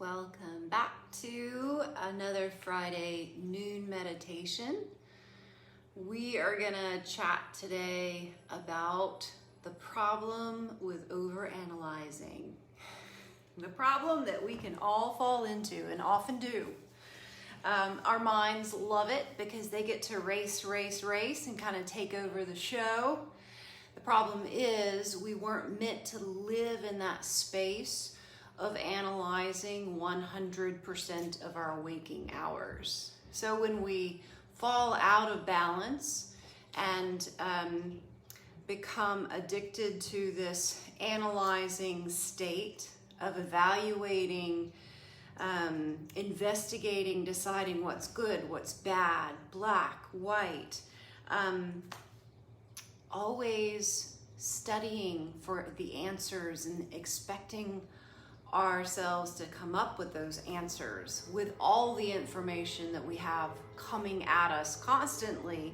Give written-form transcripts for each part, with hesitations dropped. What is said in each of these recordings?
Welcome back to another Friday noon meditation. We are gonna chat today about the problem with overanalyzing. The problem that we can all fall into and often do. Our minds love it because they get to race and kind of take over the show. The problem is we weren't meant to live in that space of analyzing 100% of our waking hours. So when we fall out of balance and become addicted to this analyzing state of evaluating, investigating, deciding what's good, what's bad, black, white, always studying for the answers and expecting ourselves to come up with those answers with all the information that we have coming at us constantly,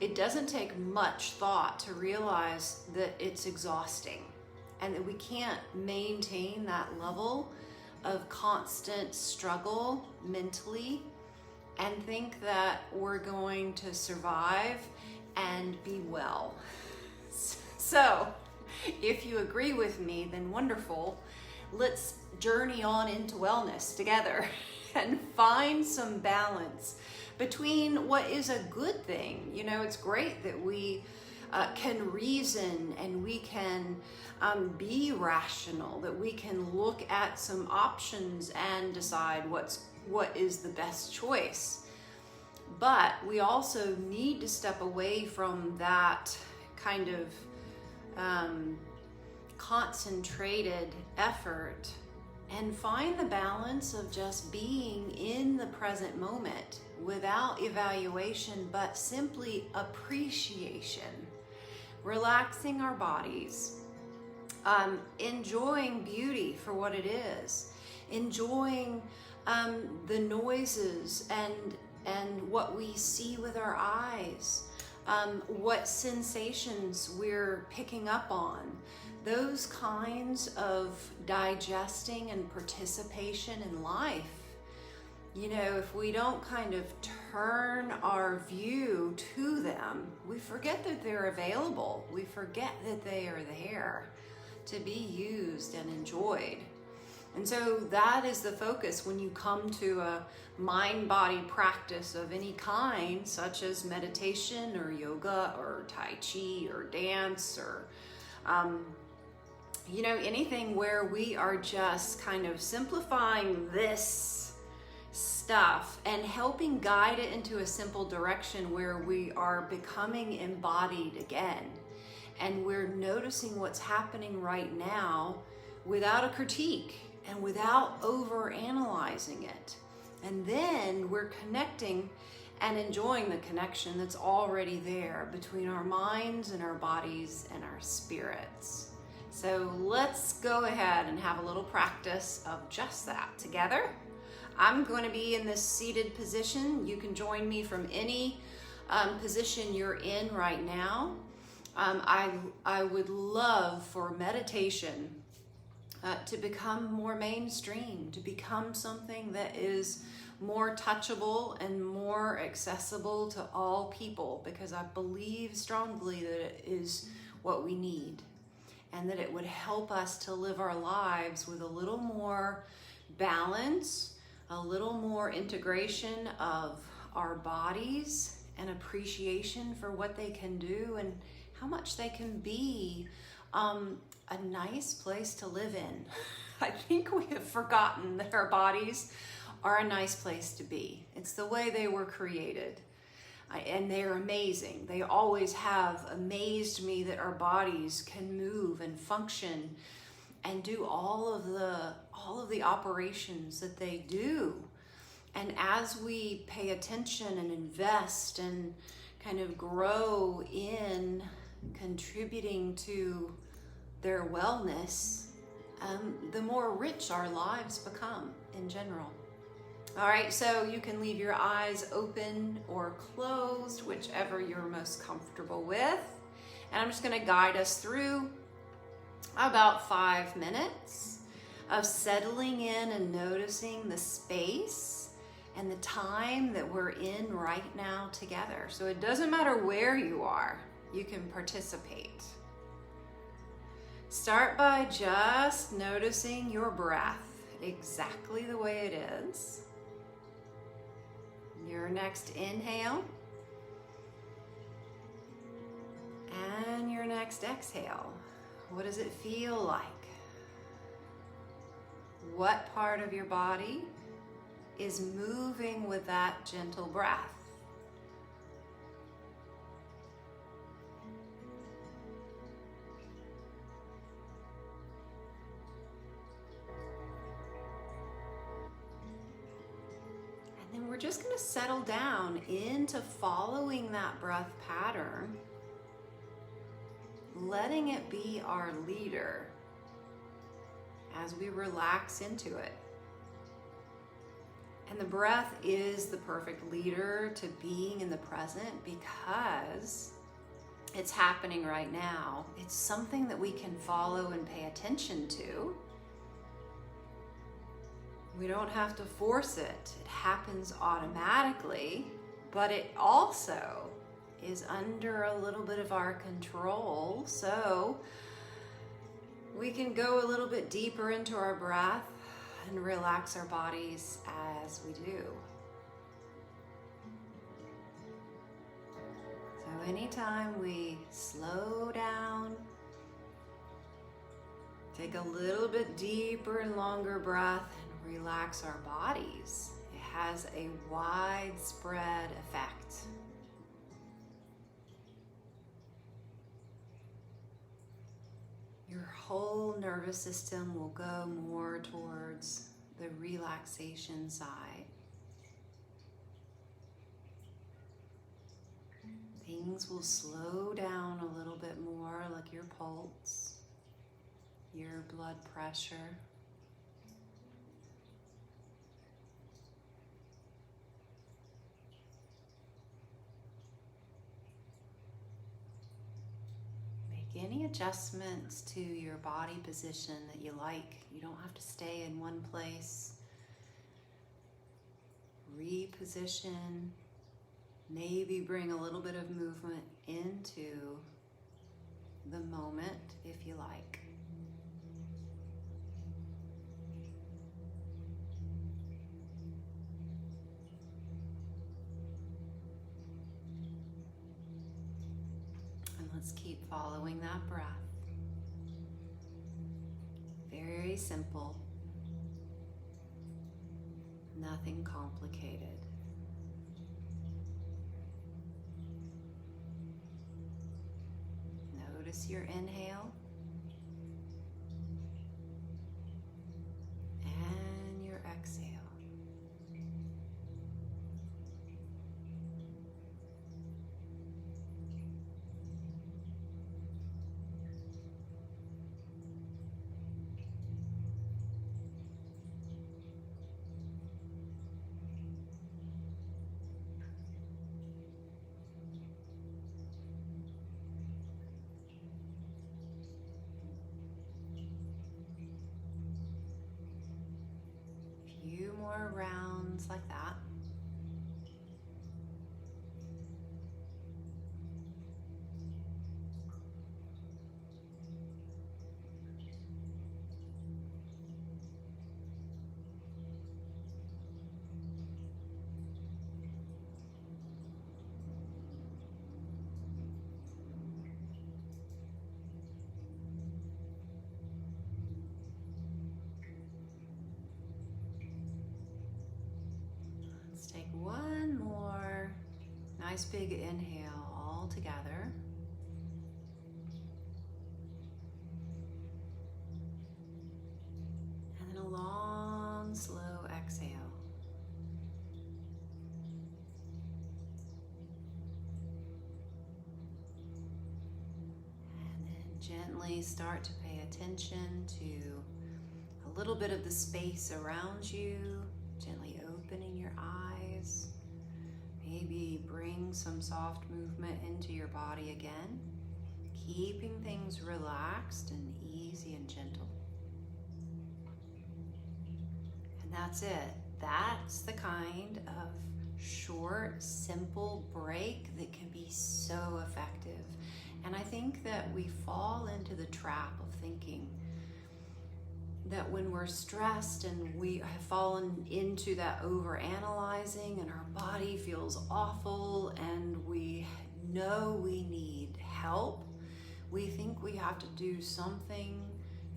it doesn't take much thought to realize that it's exhausting and that we can't maintain that level of constant struggle mentally and think that we're going to survive and be well. So if you agree with me, then wonderful. Let's journey on into wellness together and find some balance between what is a good thing. You know, it's great that we can reason and we can be rational, that we can look at some options and decide what is the best choice. But we also need to step away from that kind of concentrated effort and find the balance of just being in the present moment without evaluation, but simply appreciation, relaxing our bodies, enjoying beauty for what it is, enjoying the noises and what we see with our eyes, what sensations we're picking up on. Those kinds of digesting and participation in life. You know, if we don't kind of turn our view to them, we forget that they're available. We forget that they are there to be used and enjoyed. And so that is the focus when you come to a mind-body practice of any kind, such as meditation or yoga or Tai Chi or dance or you know, anything where we are just kind of simplifying this stuff and helping guide it into a simple direction where we are becoming embodied again. And we're noticing what's happening right now without a critique and without over-analyzing it. And then we're connecting and enjoying the connection that's already there between our minds and our bodies and our spirits. So let's go ahead and have a little practice of just that together. I'm going to be in this seated position. You can join me from any position you're in right now. I would love for meditation to become more mainstream, to become something that is more touchable and more accessible to all people, because I believe strongly that it is what we need, and that it would help us to live our lives with a little more balance, a little more integration of our bodies and appreciation for what they can do and how much they can be a nice place to live in. I think we have forgotten that our bodies are a nice place to be. It's the way they were created. And they're amazing. They always have amazed me that our bodies can move and function and do all of the operations that they do. And as we pay attention and invest and kind of grow in contributing to their wellness, the more rich our lives become in general. All right, so you can leave your eyes open or closed, whichever you're most comfortable with. And I'm just gonna guide us through about 5 minutes. of settling in and noticing the space and the time that we're in right now together. So it doesn't matter where you are, you can participate. Start by just noticing your breath exactly the way it is. Your next inhale and your next exhale. What does it feel like? What part of your body is moving with that gentle breath? And then we're just going to settle down into following that breath pattern, letting it be our leader as we relax into it. And the breath is the perfect leader to being in the present because it's happening right now. It's something that we can follow and pay attention to. We don't have to force it. It happens automatically, but it also is under a little bit of our control. So we can go a little bit deeper into our breath and relax our bodies as we do. So anytime we slow down, take a little bit deeper and longer breath and relax our bodies, it has a widespread effect. Your whole nervous system will go more towards the relaxation side. Things will slow down a little bit more, like your pulse, your blood pressure. Any adjustments to your body position that you like. You don't have to stay in one place. Reposition. Maybe bring a little bit of movement into the moment if you like. Let's keep following that breath. Very simple. Nothing complicated. Notice your inhale and your exhale. Few more rounds like that. Take one more nice big inhale all together. And then a long, slow exhale. And then gently start to pay attention to a little bit of the space around you, gently opening your eyes. Maybe bring some soft movement into your body again, keeping things relaxed and easy and gentle. And that's it. That's the kind of short, simple break that can be so effective. And I think that we fall into the trap of thinking that when we're stressed and we have fallen into that over-analyzing and our body feels awful and we know we need help, we think we have to do something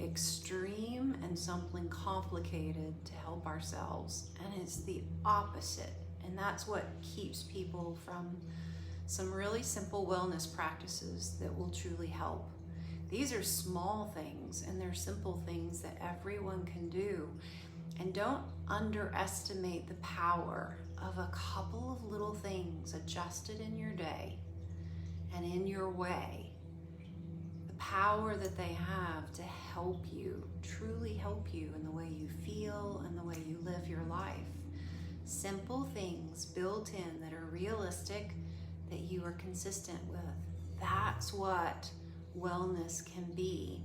extreme and something complicated to help ourselves. And it's the opposite. And that's what keeps people from some really simple wellness practices that will truly help. These are small things and they're simple things that everyone can do. And don't underestimate the power of a couple of little things adjusted in your day and in your way. The power that they have to help you, truly help you in the way you feel and the way you live your life. Simple things built in that are realistic, that you are consistent with. That's what wellness can be.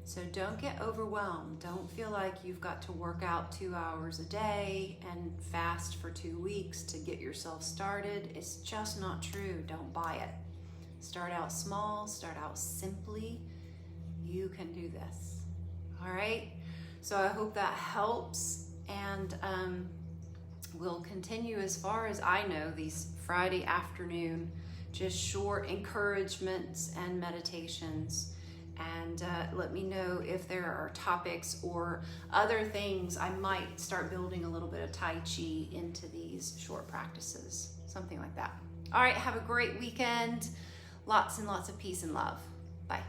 So don't get overwhelmed. Don't feel like you've got to work out 2 hours a day and fast for 2 weeks to get yourself started. It's just not true. Don't buy it. Start out small, start out simply. You can do this. All right? So I hope that helps, and we'll continue, as far as I know, these Friday afternoon just short encouragements and meditations. And let me know if there are topics or other things. I might start building a little bit of Tai Chi into these short practices, something like that. All right, have a great weekend. Lots and lots of peace and love. Bye.